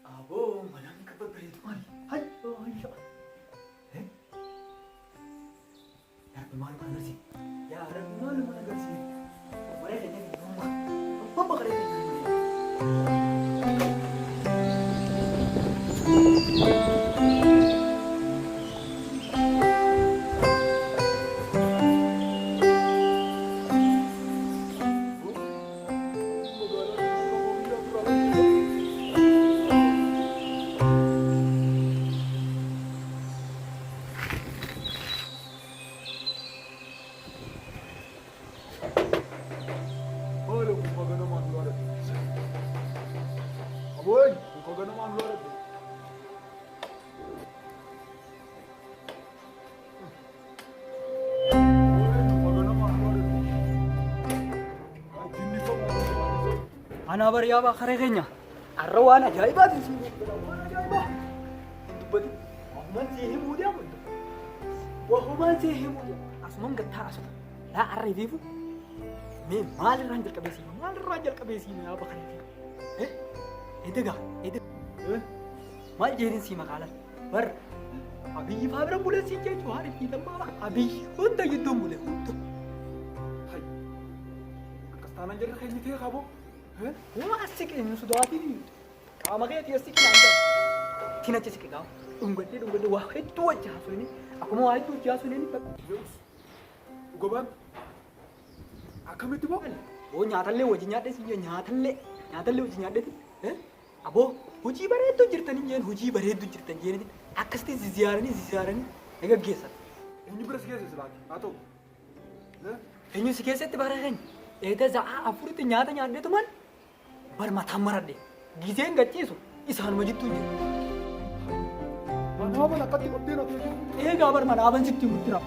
Abo, malamig ka ba dito, man? Hay, ay, eh? Harap naman mo na si. Ya, harap naman mo na si. Wala ka niya, magpapakalit na niya. Olha, kung kagano man luar. Aboy, kung kagano man luar. Ana bariyaaba karee keenya har'a waan ajaa'ibaatiin siin jedhudha. Waan ajaa'ibaa hin dubbatin. Wahumaan see himuu deemu. Wahumaan see himuu deemu. Asumaan gattaa asuma. Laa har'a ifiifu. Mee maalirraan jalqabee siima? Maalirraan jalqabee siima yaaba karee keenya? Edegaa maal jeerin siima qaalan? Barra abiyyi faabira bulee siin jechuun haadha fi lammaaba. Abiyyi hunda gidduun bulee hunda. Akkas taanaan jirra keenya ta'e qabu. Waa siqeen sodaatiin qaama keetii siqeen anda tinacha siqee qaama dhungadde waa hedduu wajji haasofne akkuma waa hedduu wajji haasofne Gobaan akkamitti boo? oo nyaatallee wajji nyaadhe si nyaatallee wajji nyaadheeti aboo hojii bareedduu jirtanii jeen hojii bareedduu jirtan jeen akkasitti ziyaaranii ni gaggeessan. Eenyu bira si keessa silaati haa ta'u. Eenyu si keessatti bareedan eeda za'aa afuritti nyaata nyaadheetu man bar mataan maradhe giseen gachiisu isaanuma jittuu jiru. Manaaban akkatti qophii na ta'e. Eegaa bar manaaban sitti murtira.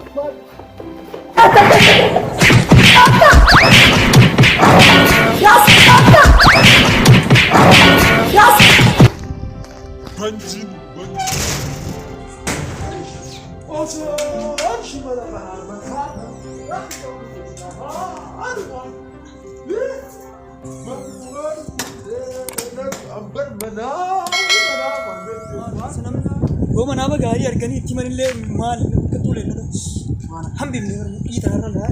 Hanjin Gua mana apa gari harganya itti manillee maal akka tuulee hambi dhiitarra laa